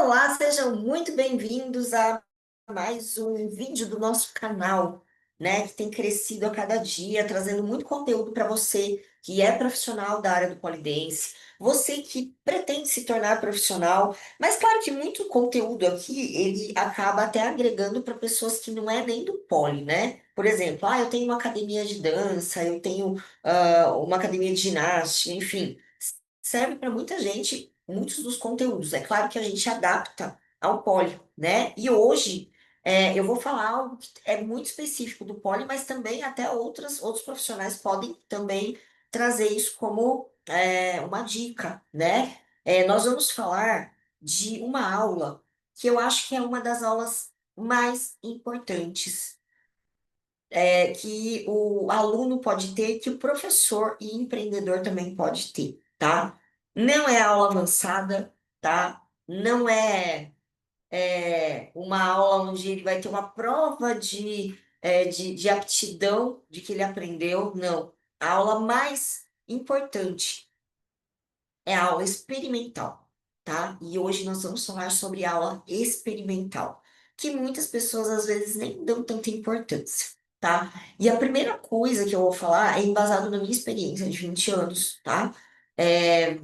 Olá, sejam muito bem-vindos a mais um vídeo do nosso canal, né, que tem crescido a cada dia, trazendo muito conteúdo para você que é profissional da área do polidense, você que pretende se tornar profissional, mas claro que muito conteúdo aqui ele acaba até agregando para pessoas que não é nem do poli, né? Por exemplo, eu tenho uma academia de dança, eu tenho uma academia de ginástica, enfim serve para muita gente, muitos dos conteúdos. É claro que a gente adapta ao poli, né? E hoje eu vou falar algo que é muito específico do poli, mas também até outros profissionais podem também trazer isso como uma dica, né? Nós vamos falar de uma aula que eu acho que é uma das aulas mais importantes que o aluno pode ter, que o professor e empreendedor também pode ter, tá? Não é aula avançada, tá? Não é uma aula onde ele vai ter uma prova de aptidão de que ele aprendeu, não. A aula mais importante é a aula experimental, tá? E hoje nós vamos falar sobre a aula experimental, que muitas pessoas às vezes nem dão tanta importância, tá? E a primeira coisa que eu vou falar é embasado na minha experiência de 20 anos, tá? É,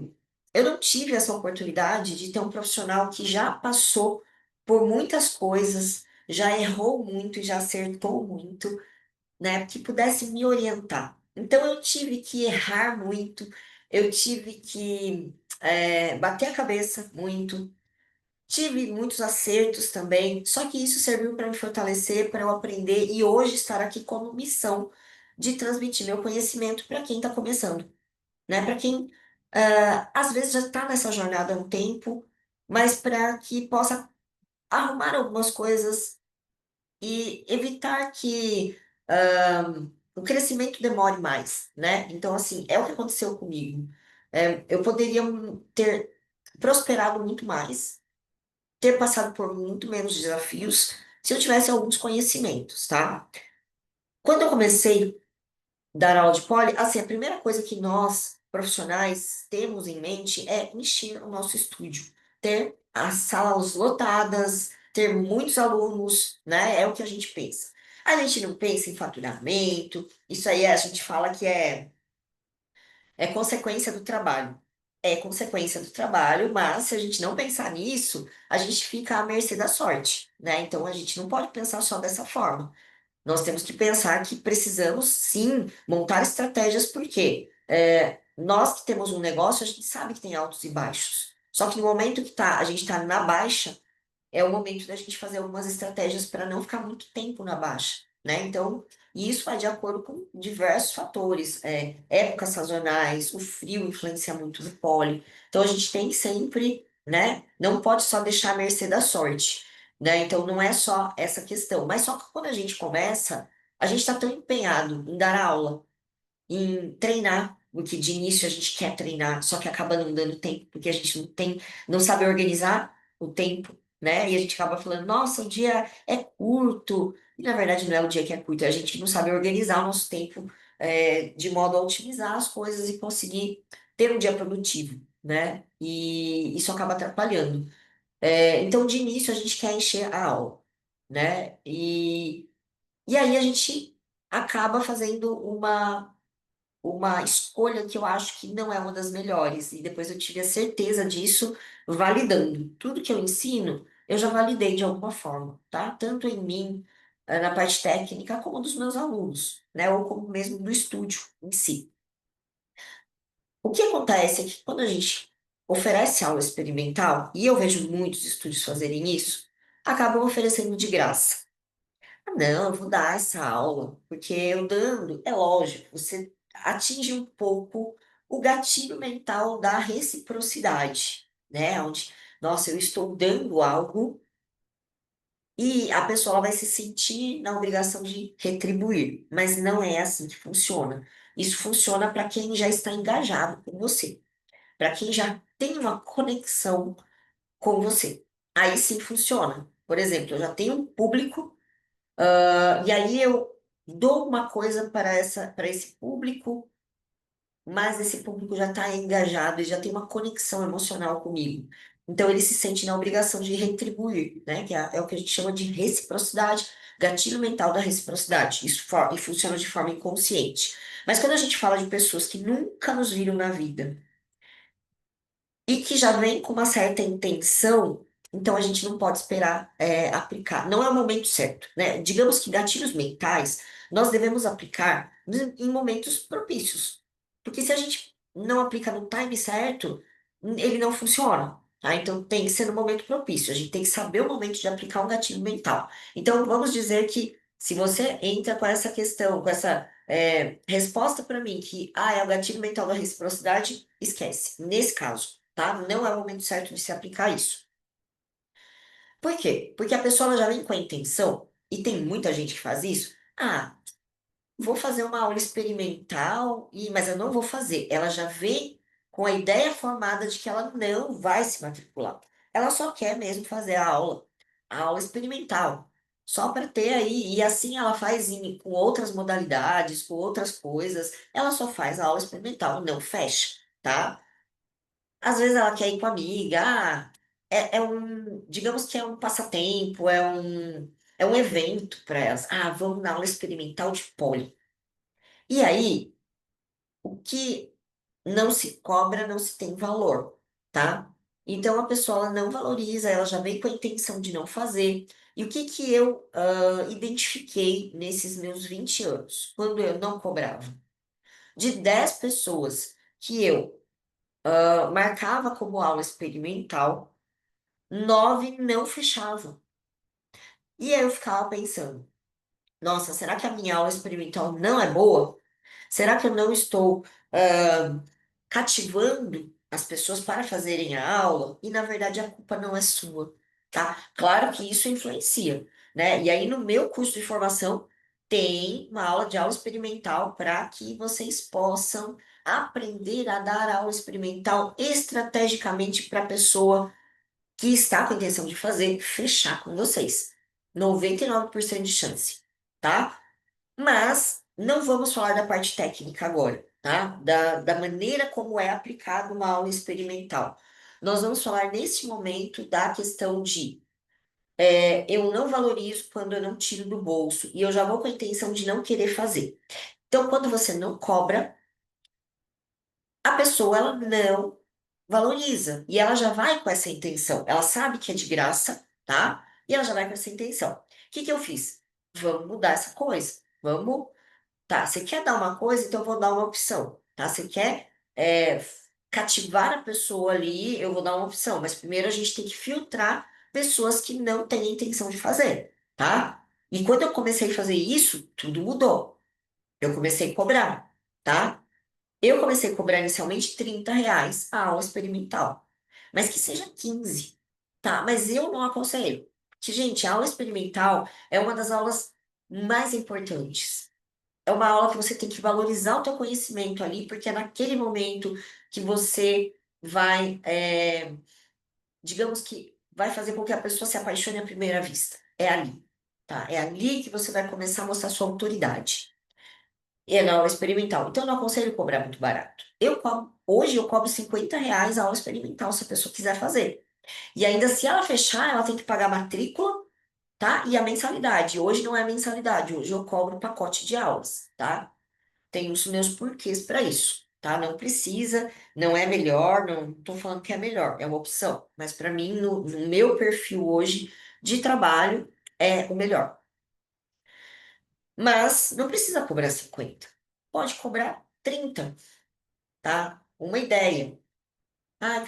eu não tive essa oportunidade de ter um profissional que já passou por muitas coisas, já errou muito e já acertou muito, né, que pudesse me orientar. Então eu tive que errar muito, eu tive que bater a cabeça muito, tive muitos acertos também, só que isso serviu para me fortalecer, para eu aprender e hoje estar aqui como missão de transmitir meu conhecimento para quem está começando, né? Para quem às vezes já está nessa jornada há um tempo, mas para que possa arrumar algumas coisas e evitar que o crescimento demore mais, né? Então, assim, é o que aconteceu comigo. Eu poderia ter prosperado muito mais, ter passado por muito menos desafios, se eu tivesse alguns conhecimentos, tá? Quando eu comecei dar aula de poli, assim, a primeira coisa que nós, profissionais, temos em mente é encher o nosso estúdio, ter as salas lotadas, ter muitos alunos, né? É o que a gente pensa. A gente não pensa em faturamento, isso aí a gente fala que é consequência do trabalho. É consequência do trabalho, mas se a gente não pensar nisso, a gente fica à mercê da sorte, né? Então a gente não pode pensar só dessa forma. Nós temos que pensar que precisamos sim montar estratégias, porque nós que temos um negócio, a gente sabe que tem altos e baixos. Só que no momento que a gente está na baixa, é o momento da gente fazer algumas estratégias para não ficar muito tempo na baixa, né? Então, e isso vai de acordo com diversos fatores, épocas sazonais, o frio influencia muito no pólen. Então, a gente tem sempre, né? Não pode só deixar à mercê da sorte, né? Então, não é só essa questão. Mas só que quando a gente começa, a gente está tão empenhado em dar aula, em treinar, porque de início a gente quer treinar, só que acaba não dando tempo, porque a gente não sabe organizar o tempo, né? E a gente acaba falando, nossa, o dia é curto. E na verdade não é o dia que é curto, é a gente não sabe organizar o nosso tempo, de modo a otimizar as coisas e conseguir ter um dia produtivo, né? E isso acaba atrapalhando. Então, de início, a gente quer encher a aula, né? E aí a gente acaba fazendo uma escolha que eu acho que não é uma das melhores. E depois eu tive a certeza disso validando. Tudo que eu ensino, eu já validei de alguma forma, tá? Tanto em mim, na parte técnica, como dos meus alunos, né? Ou como mesmo do estúdio em si. O que acontece é que quando a gente oferece aula experimental, e eu vejo muitos estúdios fazerem isso, acabam oferecendo de graça. Não, eu vou dar essa aula, porque eu dando, é lógico, você atinge um pouco o gatilho mental da reciprocidade, né? Onde, nossa, eu estou dando algo e a pessoa ela vai se sentir na obrigação de retribuir, mas não é assim que funciona. Isso funciona para quem já está engajado com você, para quem já tem uma conexão com você. Aí sim funciona. Por exemplo, eu já tenho um público. E aí eu dou uma coisa para esse público, mas esse público já está engajado e já tem uma conexão emocional comigo. Então ele se sente na obrigação de retribuir, né? Que é o que a gente chama de reciprocidade, gatilho mental da reciprocidade. Isso e funciona de forma inconsciente. Mas quando a gente fala de pessoas que nunca nos viram na vida, e que já vem com uma certa intenção, então a gente não pode esperar aplicar. Não é o momento certo, né? Digamos que gatilhos mentais nós devemos aplicar em momentos propícios. Porque se a gente não aplica no time certo, ele não funciona. Tá? Então tem que ser no momento propício. A gente tem que saber o momento de aplicar um gatilho mental. Então vamos dizer que se você entra com essa questão, com essa resposta para mim, que é o gatilho mental da reciprocidade, esquece. Nesse caso, tá? Não é o momento certo de se aplicar isso. Por quê? Porque a pessoa ela já vem com a intenção, e tem muita gente que faz isso. Vou fazer uma aula experimental, mas eu não vou fazer. Ela já vem com a ideia formada de que ela não vai se matricular. Ela só quer mesmo fazer a aula experimental, só para ter aí. E assim ela faz com outras modalidades, com outras coisas. Ela só faz a aula experimental, não fecha, tá? Às vezes ela quer ir com a amiga, digamos que é um passatempo, é um evento para elas. Vamos na aula experimental de poli. E aí, o que não se cobra, não se tem valor, tá? Então a pessoa ela não valoriza, ela já vem com a intenção de não fazer. E o que que eu identifiquei nesses meus 20 anos, quando eu não cobrava? De 10 pessoas que eu marcava como aula experimental, 9 não fechavam. E aí eu ficava pensando, nossa, será que a minha aula experimental não é boa? Será que eu não estou cativando as pessoas para fazerem a aula? E na verdade a culpa não é sua, tá? Claro que isso influencia, né? E aí no meu curso de formação tem uma aula experimental para que vocês possam aprender a dar aula experimental estrategicamente para a pessoa que está com a intenção de fazer fechar com vocês. 99% de chance, tá? Mas não vamos falar da parte técnica agora, tá? Da maneira como é aplicada uma aula experimental. Nós vamos falar nesse momento da questão de eu não valorizo quando eu não tiro do bolso e eu já vou com a intenção de não querer fazer. Então, quando você não cobra, a pessoa ela não valoriza e ela já vai com essa intenção. Ela sabe que é de graça, tá? E ela já vai com essa intenção. O que que eu fiz? Vamos mudar essa coisa. Vamos. Tá, você quer dar uma coisa, então eu vou dar uma opção, tá? Você quer cativar a pessoa ali, eu vou dar uma opção, mas primeiro a gente tem que filtrar pessoas que não têm intenção de fazer, tá? E quando eu comecei a fazer isso, tudo mudou. Eu comecei a cobrar, tá? Eu comecei a cobrar inicialmente R$ 30 a aula experimental, mas que seja 15, tá? Mas eu não aconselho. Que, gente, a aula experimental é uma das aulas mais importantes. É uma aula que você tem que valorizar o teu conhecimento ali, porque é naquele momento que você vai, digamos que vai fazer com que a pessoa se apaixone à primeira vista. É ali, tá? É ali que você vai começar a mostrar sua autoridade. E é na aula experimental. Então, eu não aconselho cobrar muito barato. Hoje eu cobro R$ 50 a aula experimental, se a pessoa quiser fazer. E ainda se ela fechar, ela tem que pagar a matrícula, tá? E a mensalidade. Hoje não é mensalidade, hoje eu cobro o pacote de aulas, tá? Tem os meus porquês para isso, tá? Não precisa, não é melhor, não estou falando que é melhor, é uma opção. Mas para mim, no meu perfil hoje de trabalho, é o melhor. Mas não precisa cobrar 50. Pode cobrar 30, tá? Uma ideia.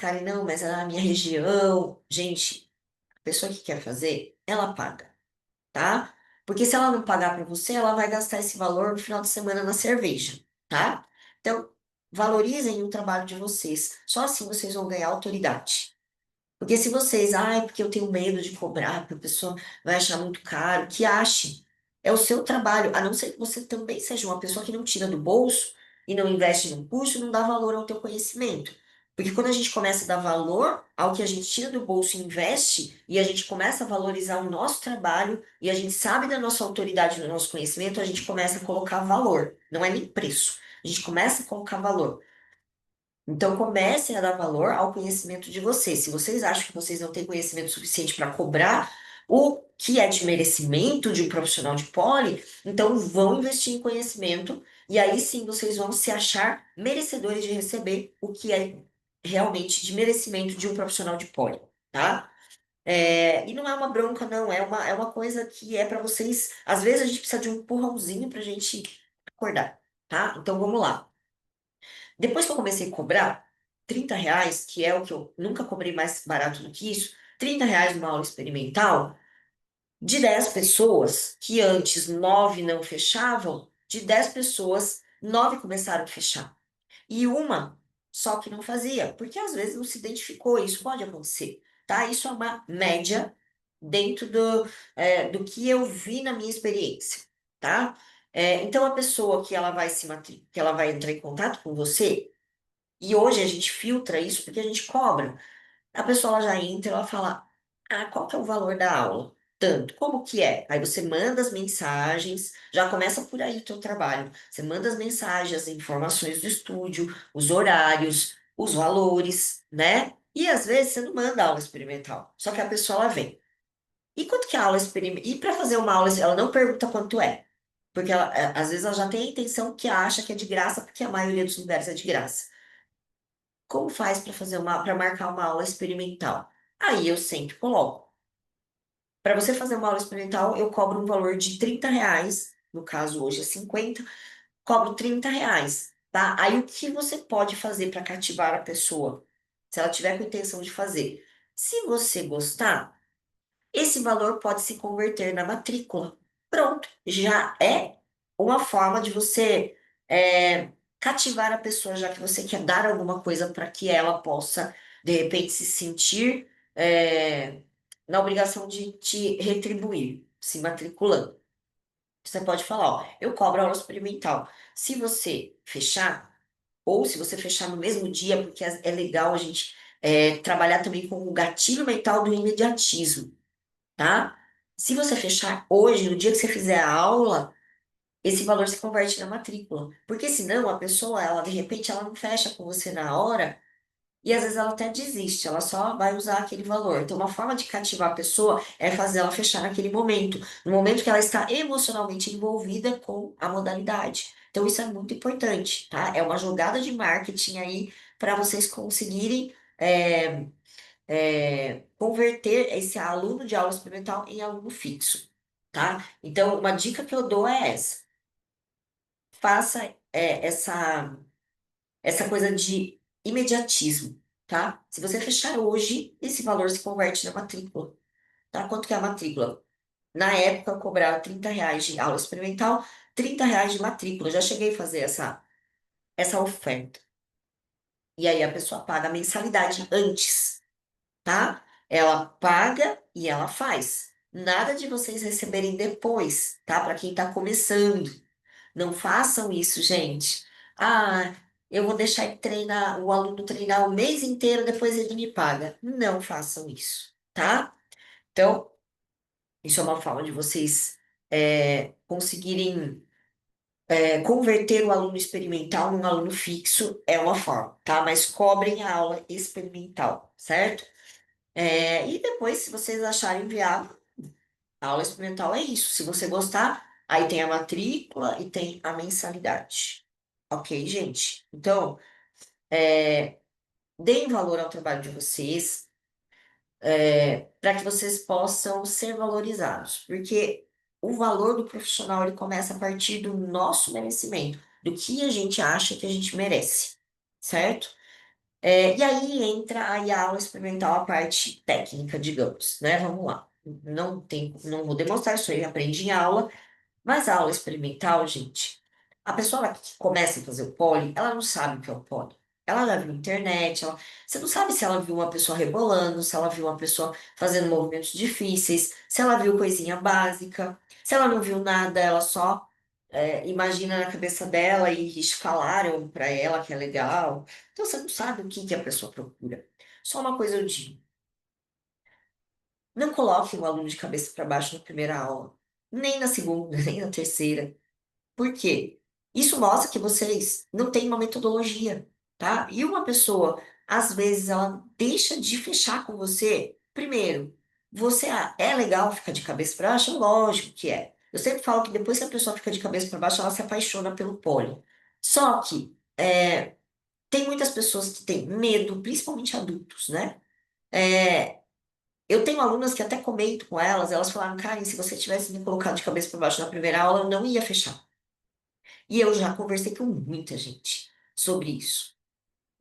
Karen, não, mas é na minha região. Gente, a pessoa que quer fazer, ela paga, tá? Porque se ela não pagar para você, ela vai gastar esse valor no final de semana na cerveja, tá? Então, valorizem o trabalho de vocês. Só assim vocês vão ganhar autoridade. Porque se vocês, porque eu tenho medo de cobrar, porque a pessoa vai achar muito caro, que ache. É o seu trabalho, a não ser que você também seja uma pessoa que não tira do bolso e não investe no curso, não dá valor ao teu conhecimento. Porque quando a gente começa a dar valor ao que a gente tira do bolso e investe, e a gente começa a valorizar o nosso trabalho, e a gente sabe da nossa autoridade, do nosso conhecimento, a gente começa a colocar valor. Não é nem preço. A gente começa a colocar valor. Então, comecem a dar valor ao conhecimento de vocês. Se vocês acham que vocês não têm conhecimento suficiente para cobrar o que é de merecimento de um profissional de poli, então vão investir em conhecimento e aí sim vocês vão se achar merecedores de receber o que é realmente de merecimento de um profissional de poli, tá? E não é uma bronca, não, é uma coisa que é para vocês. Às vezes a gente precisa de um empurrãozinho para a gente acordar, tá? Então vamos lá. Depois que eu comecei a cobrar R$ 30, que é o que eu nunca cobrei mais barato do que isso, R$ 30 numa aula experimental, de 10 pessoas, que antes 9 não fechavam, de 10 pessoas, 9 começaram a fechar. E uma só que não fazia, porque às vezes não se identificou, isso pode acontecer, tá? Isso é uma média dentro do que eu vi na minha experiência, tá? Então a pessoa que ela vai que ela vai entrar em contato com você, e hoje a gente filtra isso porque a gente cobra. A pessoa ela já entra, ela fala: "Ah, qual que é o valor da aula?" Tanto, como que é? Aí você manda as mensagens, já começa por aí o teu trabalho. Você manda as mensagens, as informações do estúdio, os horários, os valores, né? E às vezes você não manda aula experimental, só que a pessoa ela vem. E quanto que é a aula experimental? E para fazer uma aula, ela não pergunta quanto é. Porque às vezes ela já tem a intenção que acha que é de graça, porque a maioria dos lugares é de graça. Como faz para marcar uma aula experimental? Aí eu sempre coloco. Para você fazer uma aula experimental, eu cobro um valor de R$ 30, no caso hoje é 50, cobro R$ 30, tá? Aí o que você pode fazer para cativar a pessoa, se ela tiver com intenção de fazer? Se você gostar, esse valor pode se converter na matrícula. Pronto, já é uma forma de você cativar a pessoa, já que você quer dar alguma coisa para que ela possa, de repente, se sentir na obrigação de te retribuir, se matriculando. Você pode falar, ó, eu cobro aula experimental. Se você fechar, ou se você fechar no mesmo dia, porque é legal a gente trabalhar também com o gatilho mental do imediatismo, tá? Se você fechar hoje, no dia que você fizer a aula, esse valor se converte na matrícula. Porque senão a pessoa, ela de repente, ela não fecha com você na hora e às vezes ela até desiste, ela só vai usar aquele valor. Então, uma forma de cativar a pessoa é fazer ela fechar naquele momento, no momento que ela está emocionalmente envolvida com a modalidade. Então, isso é muito importante, tá? É uma jogada de marketing aí para vocês conseguirem. Converter esse aluno de aula experimental em aluno fixo, tá? Então, uma dica que eu dou é essa: faça essa coisa de imediatismo, tá? Se você fechar hoje, esse valor se converte na matrícula, tá? Quanto que é a matrícula? Na época, eu cobrava R$ 30 de aula experimental, R$ 30 de matrícula. Eu já cheguei a fazer essa oferta. E aí a pessoa paga a mensalidade antes, tá? Ela paga e ela faz. Nada de vocês receberem depois, tá? Para quem está começando. Não façam isso, gente. Ah, eu vou deixar ele treinar, o aluno treinar o mês inteiro, depois ele me paga. Não façam isso, tá? Então, isso é uma forma de vocês conseguirem converter o aluno experimental num aluno fixo, é uma forma, tá? Mas cobrem a aula experimental, certo? E depois, se vocês acharem viável, a aula experimental é isso. Se você gostar, aí tem a matrícula e tem a mensalidade. Ok, gente? Então, deem valor ao trabalho de vocês, para que vocês possam ser valorizados. Porque o valor do profissional ele começa a partir do nosso merecimento, do que a gente acha que a gente merece, certo? E aí entra aí a aula experimental, a parte técnica, digamos, né? Vamos lá. Não vou demonstrar isso aí, aprendi em aula, mas a aula experimental, gente, a pessoa ela que começa a fazer o pole, ela não sabe o que é o pole. Ela já viu internet, você não sabe se ela viu uma pessoa rebolando, se ela viu uma pessoa fazendo movimentos difíceis, se ela viu coisinha básica, se ela não viu nada, ela só imagina na cabeça dela e falaram para ela que é legal. Então você não sabe o que que a pessoa procura. Só uma coisa eu digo. Não coloque o aluno de cabeça para baixo na primeira aula, nem na segunda, nem na terceira. Por quê? Isso mostra que vocês não têm uma metodologia. tá? E uma pessoa, às vezes, ela deixa de fechar com você. Primeiro, você é legal ficar de cabeça para baixo? Lógico que é. Eu sempre falo que depois que a pessoa fica de cabeça para baixo, ela se apaixona pelo pole. Só que tem muitas pessoas que têm medo, principalmente adultos, né? É, eu tenho alunas que até comento com elas, elas falaram, Karen, se você tivesse me colocado de cabeça para baixo na primeira aula, eu não ia fechar. E eu já conversei com muita gente sobre isso.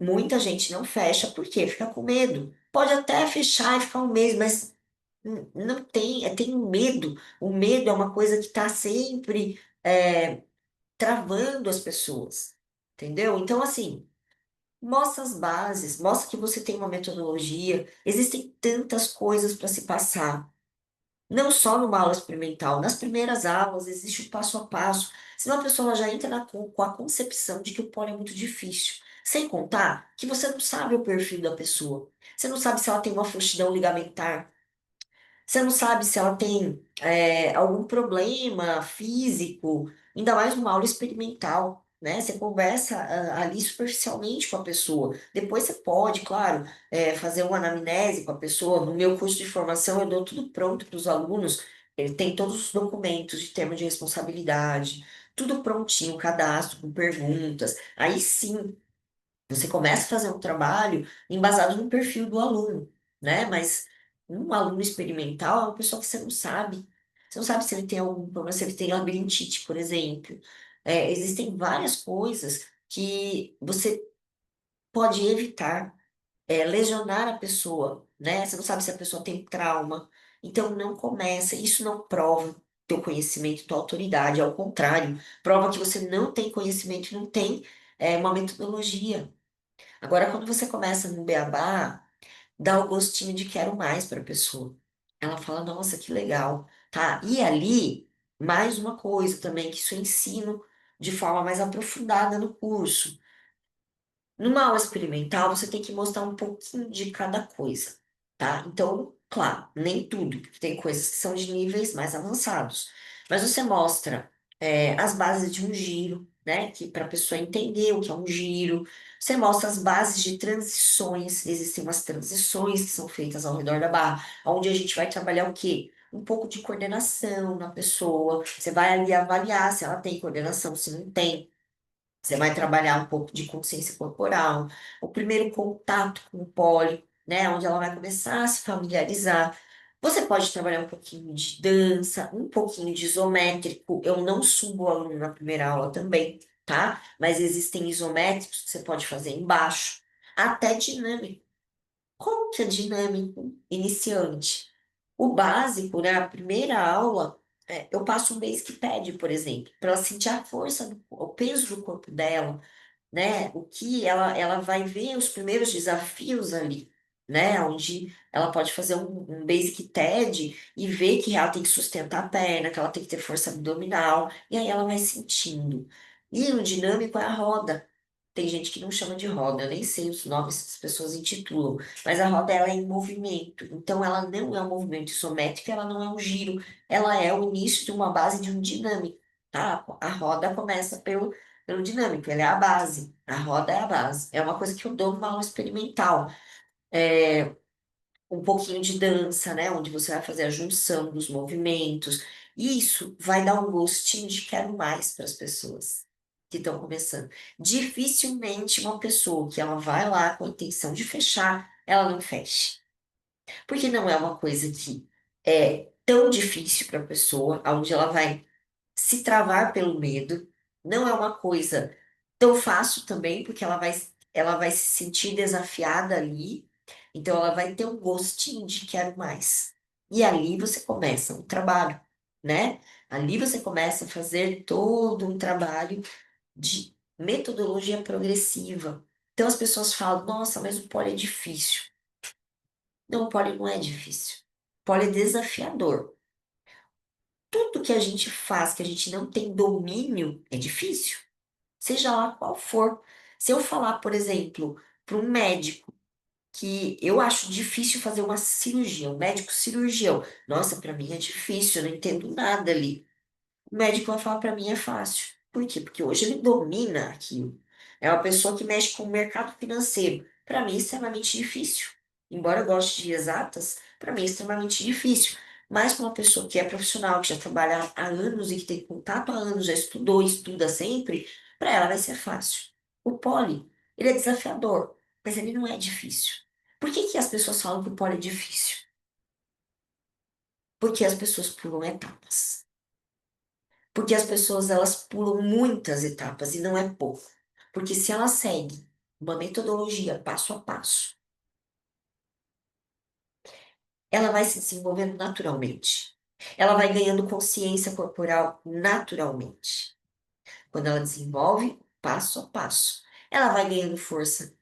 Muita gente não fecha porque fica com medo. Pode até fechar e ficar um mês, mas não tem, tem um medo. O medo é uma coisa que está sempre travando as pessoas, entendeu? Então, assim, mostra as bases, mostra que você tem uma metodologia. Existem tantas coisas para se passar. Não só numa aula experimental, nas primeiras aulas existe o passo a passo. Senão a pessoa ela já entra com a concepção de que o polo é muito difícil. Sem contar que você não sabe o perfil da pessoa. Você não sabe se ela tem uma frouxidão ligamentar. Você não sabe se ela tem algum problema físico, ainda mais numa aula experimental, né? Você conversa ali superficialmente com a pessoa. Depois você pode, claro, fazer uma anamnese com a pessoa. No meu curso de formação, eu dou tudo pronto para os alunos. Ele tem todos os documentos de termo de responsabilidade, tudo prontinho, cadastro com perguntas. Aí sim. Você começa a fazer um trabalho embasado no perfil do aluno, né? Mas um aluno experimental é uma pessoa que você não sabe. Você não sabe se ele tem algum problema, se ele tem labirintite, por exemplo. Existem várias coisas que você pode evitar, lesionar a pessoa, né? Você não sabe se a pessoa tem trauma. Então, não começa. Isso não prova teu conhecimento, tua autoridade. Ao contrário, prova que você não tem conhecimento, não tem, uma metodologia. Agora, quando você começa no beabá, dá o gostinho de quero mais para a pessoa. Ela fala, nossa, que legal, tá? E ali, mais uma coisa também, que isso eu ensino de forma mais aprofundada no curso. Numa aula experimental, você tem que mostrar um pouquinho de cada coisa, tá? Então, claro, nem tudo, porque tem coisas que são de níveis mais avançados. Mas você mostra as bases de um giro, né? Que para a pessoa entender o que é um giro. Você mostra as bases de transições. Existem umas transições que são feitas ao redor da barra, onde a gente vai trabalhar o quê? Um pouco de coordenação na pessoa. Você vai ali avaliar se ela tem coordenação, se não tem. Você vai trabalhar um pouco de consciência corporal, o primeiro contato com o pole, né, onde ela vai começar a se familiarizar. Você pode trabalhar um pouquinho de dança, um pouquinho de isométrico. Eu não subo o aluno na primeira aula também, tá? Mas existem isométricos que você pode fazer embaixo, até dinâmico. Como que é dinâmico iniciante? O básico, né? A primeira aula, eu passo um basic pad, por exemplo, para ela sentir a força, o peso do corpo dela, né? O que ela vai ver os primeiros desafios ali, né? Onde ela pode fazer um basic TED e ver que ela tem que sustentar a perna, que ela tem que ter força abdominal, e aí ela vai sentindo. E o dinâmico é a roda. Tem gente que não chama de roda, eu nem sei os nomes que as pessoas intitulam, mas a roda ela é em movimento, então ela não é um movimento isométrico, ela não é um giro, ela é o início de uma base de um dinâmico, tá? A roda começa pelo dinâmico, ela é a base, a roda é a base. É uma coisa que eu dou numa aula experimental. Um pouquinho de dança, né? Onde você vai fazer a junção dos movimentos. Isso vai dar um gostinho de quero mais para as pessoas que estão começando. Dificilmente uma pessoa que ela vai lá com a intenção de fechar, ela não fecha. Porque não é uma coisa que é tão difícil para a pessoa, onde ela vai se travar pelo medo. Não é uma coisa tão fácil também, porque ela vai se sentir desafiada ali, então ela vai ter um gostinho de quero mais. E ali você começa um trabalho, né? Ali você começa a fazer todo um trabalho de metodologia progressiva. Então as pessoas falam, nossa, mas o pole é difícil. Não, o pole não é difícil. O pole é desafiador. Tudo que a gente faz, que a gente não tem domínio, é difícil. Seja lá qual for. Se eu falar, por exemplo, para um médico que eu acho difícil fazer uma cirurgia, um médico cirurgião, nossa, para mim é difícil, eu não entendo nada ali. O médico vai falar para mim é fácil. Por quê? Porque hoje ele domina aquilo. É uma pessoa que mexe com o mercado financeiro. Para mim, é extremamente difícil. Embora eu goste de exatas, para mim é extremamente difícil. Mas para uma pessoa que é profissional, que já trabalha há anos e que tem contato há anos, já estudou e estuda sempre, para ela vai ser fácil. O pole, ele é desafiador, mas ele não é difícil. Por que que as pessoas falam que o pole é difícil? Porque as pessoas pulam etapas. Porque as pessoas elas pulam muitas etapas e não é pouco. Porque se ela segue uma metodologia passo a passo, ela vai se desenvolvendo naturalmente. Ela vai ganhando consciência corporal naturalmente. Quando ela desenvolve passo a passo, ela vai ganhando força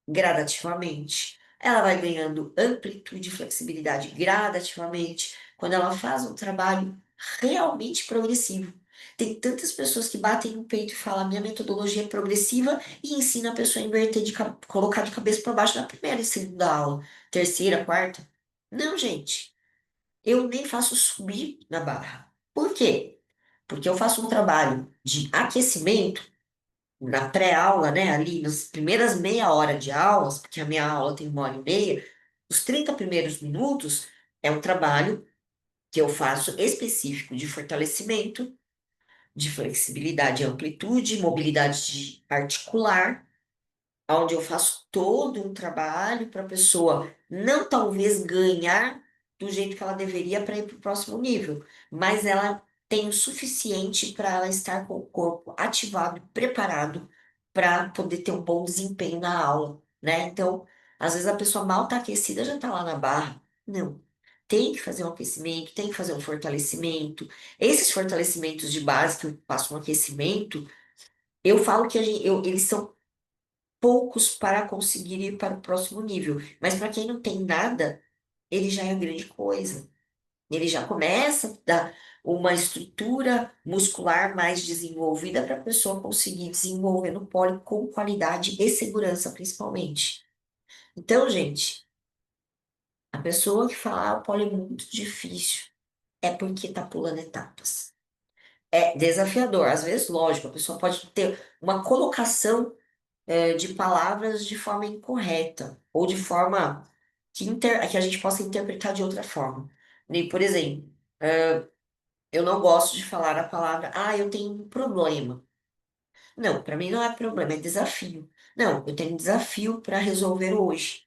gradativamente. Ela vai ganhando amplitude e flexibilidade gradativamente quando ela faz um trabalho realmente progressivo. Tem tantas pessoas que batem no peito e falam: minha metodologia é progressiva e ensina a pessoa a inverter colocar de cabeça para baixo na primeira e segunda aula, terceira, quarta. Não, gente, eu nem faço subir na barra. Por quê? Porque eu faço um trabalho de aquecimento na pré-aula, né, ali nas primeiras meia hora de aulas, porque a minha aula tem 1 hora e meia, os 30 primeiros minutos é um trabalho que eu faço específico de fortalecimento, de flexibilidade e amplitude, mobilidade articular, onde eu faço todo um trabalho para a pessoa não talvez ganhar do jeito que ela deveria para ir para o próximo nível, mas ela tem o suficiente para ela estar com o corpo ativado, e preparado para poder ter um bom desempenho na aula, né? Então, às vezes a pessoa mal está aquecida já está lá na barra. Não. Tem que fazer um aquecimento, tem que fazer um fortalecimento. Esses fortalecimentos de base que eu faço um aquecimento, eu falo que eles são poucos para conseguir ir para o próximo nível. Mas para quem não tem nada, ele já é grande coisa. Ele já começa a dar uma estrutura muscular mais desenvolvida para a pessoa conseguir desenvolver no pole com qualidade e segurança, principalmente. Então, gente, a pessoa que fala, o pole é muito difícil, é porque está pulando etapas. É desafiador. Às vezes, lógico, a pessoa pode ter uma colocação de palavras de forma incorreta, ou de forma que a gente possa interpretar de outra forma. Nem, por exemplo, eu não gosto de falar a palavra, eu tenho um problema. Não, para mim não é problema, é desafio. Não, eu tenho um desafio para resolver hoje.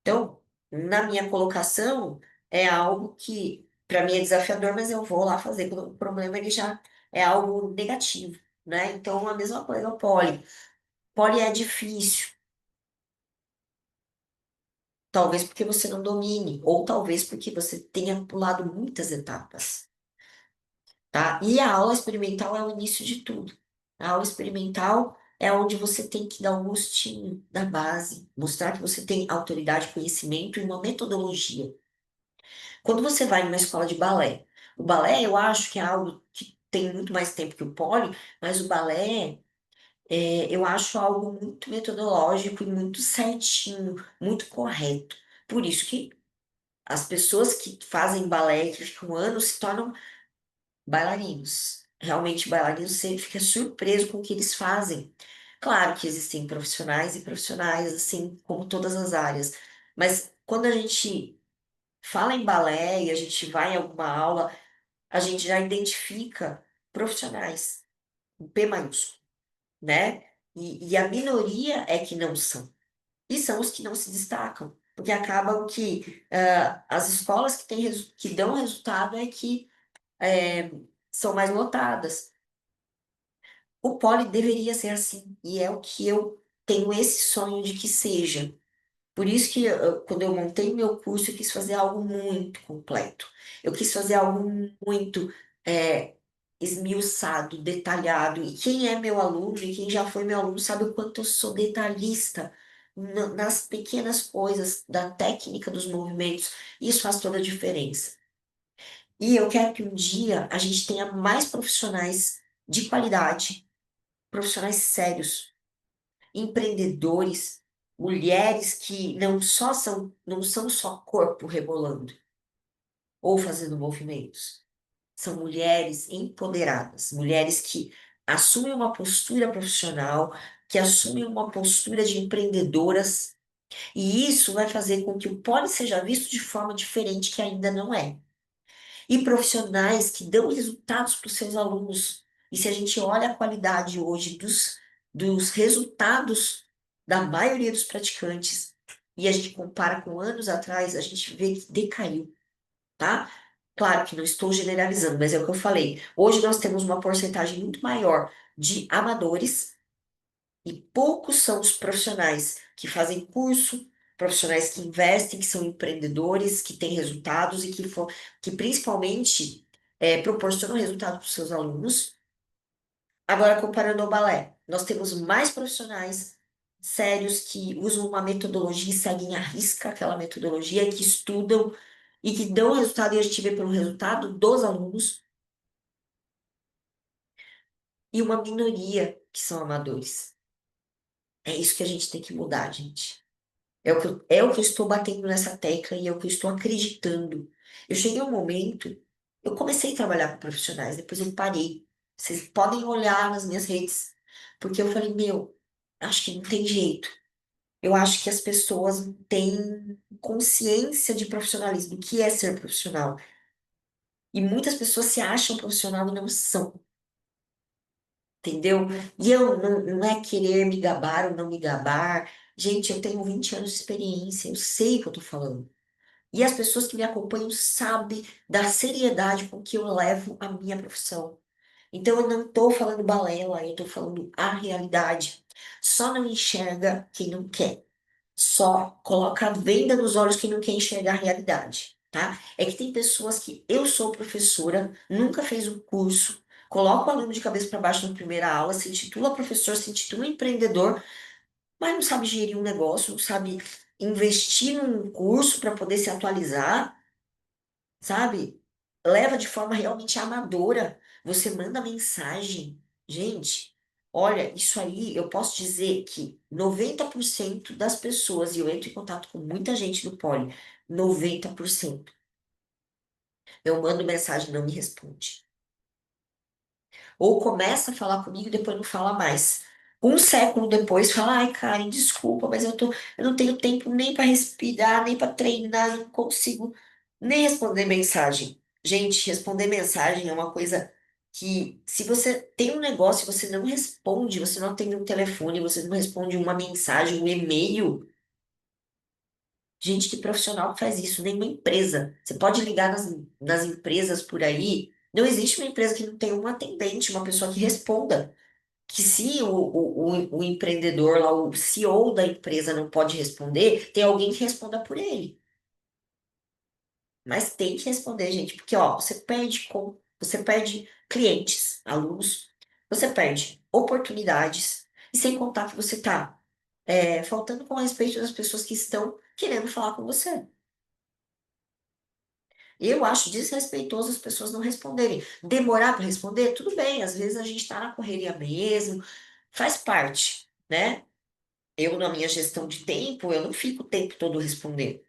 Então, na minha colocação, é algo que para mim é desafiador, mas eu vou lá fazer. Quando o problema ele já é algo negativo, né? Então, a mesma coisa, o poli. Poli é difícil. Talvez porque você não domine, ou talvez porque você tenha pulado muitas etapas, tá? E a aula experimental é o início de tudo. A aula experimental é onde você tem que dar um gostinho da base, mostrar que você tem autoridade, conhecimento e uma metodologia. Quando você vai numa escola de balé, o balé eu acho que é algo que tem muito mais tempo que o pole, mas o balé eu acho algo muito metodológico e muito certinho, muito correto. Por isso que as pessoas que fazem balé, que ficam anos, se tornam bailarinos. Realmente, bailarinos, você fica surpreso com o que eles fazem. Claro que existem profissionais e profissionais, assim, como todas as áreas. Mas quando a gente fala em balé e a gente vai em alguma aula, a gente já identifica profissionais, um P maiúsculo, né? E a minoria é que não são. E são os que não se destacam. Porque acabam que as escolas que dão resultado é que é, são mais lotadas. O pole deveria ser assim, e é o que eu tenho esse sonho de que seja. Por isso que quando eu montei meu curso, eu quis fazer algo muito completo. Eu quis fazer algo muito é, esmiuçado, detalhado. E quem é meu aluno e quem já foi meu aluno sabe o quanto eu sou detalhista nas pequenas coisas da técnica dos movimentos. Isso faz toda a diferença. E eu quero que um dia a gente tenha mais profissionais de qualidade, profissionais sérios, empreendedores, mulheres que não são só corpo rebolando ou fazendo movimentos. São mulheres empoderadas, mulheres que assumem uma postura profissional, que assumem uma postura de empreendedoras, e isso vai fazer com que o poli seja visto de forma diferente que ainda não é. E profissionais que dão resultados para os seus alunos. E se a gente olha a qualidade hoje dos resultados da maioria dos praticantes, e a gente compara com anos atrás, a gente vê que decaiu, tá? Claro que não estou generalizando, mas é o que eu falei. Hoje nós temos uma porcentagem muito maior de amadores e poucos são os profissionais que fazem curso, profissionais que investem, que são empreendedores, que têm resultados e que principalmente proporcionam resultado para os seus alunos. Agora, comparando ao balé, nós temos mais profissionais sérios que usam uma metodologia e seguem à risca aquela metodologia, que estudam e que dão resultado, e a gente vê pelo resultado dos alunos, e uma minoria que são amadores. É isso que a gente tem que mudar, gente. É o que eu estou batendo nessa tecla e é o que eu estou acreditando. Eu cheguei a um momento, eu comecei a trabalhar com profissionais, depois eu parei. Vocês podem olhar nas minhas redes, porque eu falei, meu, acho que não tem jeito. Eu acho que as pessoas têm consciência de profissionalismo, do que é ser profissional. E muitas pessoas se acham profissional e não são, entendeu? E eu não é querer me gabar ou não me gabar. Gente, eu tenho 20 anos de experiência, eu sei o que eu tô falando. E as pessoas que me acompanham sabem da seriedade com que eu levo a minha profissão. Então, eu não estou falando balela, eu estou falando a realidade. Só não enxerga quem não quer. Só coloca a venda nos olhos quem não quer enxergar a realidade, tá? É que tem pessoas que eu sou professora, nunca fez um curso, coloca o aluno de cabeça para baixo na primeira aula, se intitula professor, se intitula empreendedor, mas não sabe gerir um negócio, não sabe investir num curso para poder se atualizar, sabe? Leva de forma realmente amadora. Você manda mensagem. Gente, olha, isso aí eu posso dizer que 90% das pessoas, e eu entro em contato com muita gente do Poli, 90%, eu mando mensagem e não me responde. Ou começa a falar comigo e depois não fala mais. Um século depois fala, ai, Karen, desculpa, mas eu não tenho tempo nem para respirar, nem para treinar, não consigo nem responder mensagem. Gente, responder mensagem é uma coisa que, se você tem um negócio e você não responde, você não atende um telefone, você não responde uma mensagem, um e-mail, gente, que profissional que faz isso, nenhuma empresa. Você pode ligar nas empresas por aí, não existe uma empresa que não tenha um atendente, uma pessoa que responda. Que se o empreendedor lá, o CEO da empresa não pode responder, tem alguém que responda por ele. Mas tem que responder, gente, porque ó, você perde clientes, alunos, você perde oportunidades, e sem contar que você está faltando com respeito das pessoas que estão querendo falar com você. Eu acho desrespeitoso as pessoas não responderem. Demorar para responder, tudo bem, às vezes a gente está na correria mesmo, faz parte, né? Eu, na minha gestão de tempo, eu não fico o tempo todo respondendo.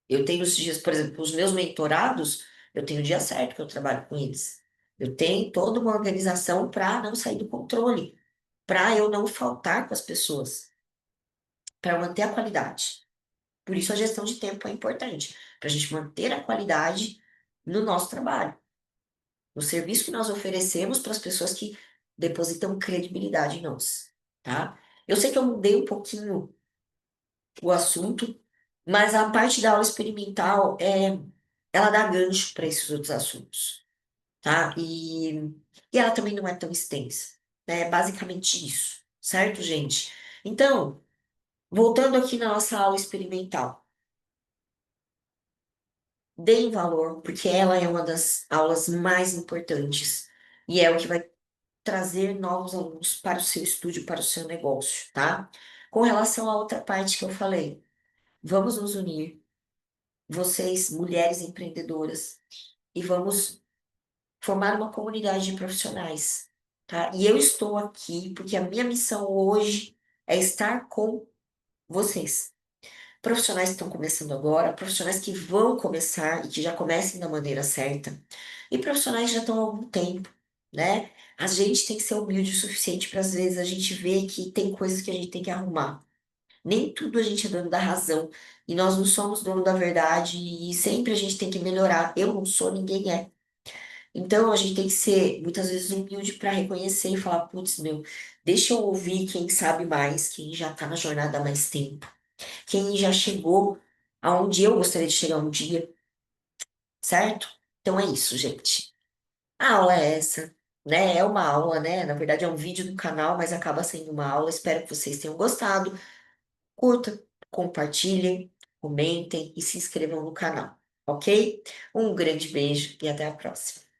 Eu tenho os dias, por exemplo, os meus mentorados, eu tenho o dia certo que eu trabalho com eles. Eu tenho toda uma organização para não sair do controle, para eu não faltar com as pessoas, para manter a qualidade. Por isso a gestão de tempo é importante, para a gente manter a qualidade no nosso trabalho, no serviço que nós oferecemos para as pessoas que depositam credibilidade em nós, tá? Eu sei que eu mudei um pouquinho o assunto, mas a parte da aula experimental ela dá gancho para esses outros assuntos, tá? E ela também não é tão extensa, né? É basicamente isso, certo, gente? Então, voltando aqui na nossa aula experimental, deem valor, porque ela é uma das aulas mais importantes e é o que vai trazer novos alunos para o seu estúdio, para o seu negócio, tá? Com relação à outra parte que eu falei, vamos nos unir vocês, mulheres empreendedoras, e vamos formar uma comunidade de profissionais, tá? E eu estou aqui porque a minha missão hoje é estar com vocês. Profissionais que estão começando agora, profissionais que vão começar e que já comecem da maneira certa, e profissionais que já estão há algum tempo. né? A gente tem que ser humilde o suficiente para às vezes a gente ver que tem coisas que a gente tem que arrumar. Nem tudo a gente é dono da razão e nós não somos dono da verdade e sempre a gente tem que melhorar. Eu não sou, ninguém é. Então a gente tem que ser muitas vezes humilde para reconhecer e falar, putz, meu, deixa eu ouvir quem sabe mais, quem já está na jornada há mais tempo, quem já chegou aonde eu gostaria de chegar um dia, certo? Então é isso, gente. A aula é essa, né? É uma aula, né? Na verdade é um vídeo do canal, mas acaba sendo uma aula. Espero que vocês tenham gostado. Curta, compartilhem, comentem e se inscrevam no canal, ok? Um grande beijo e até a próxima.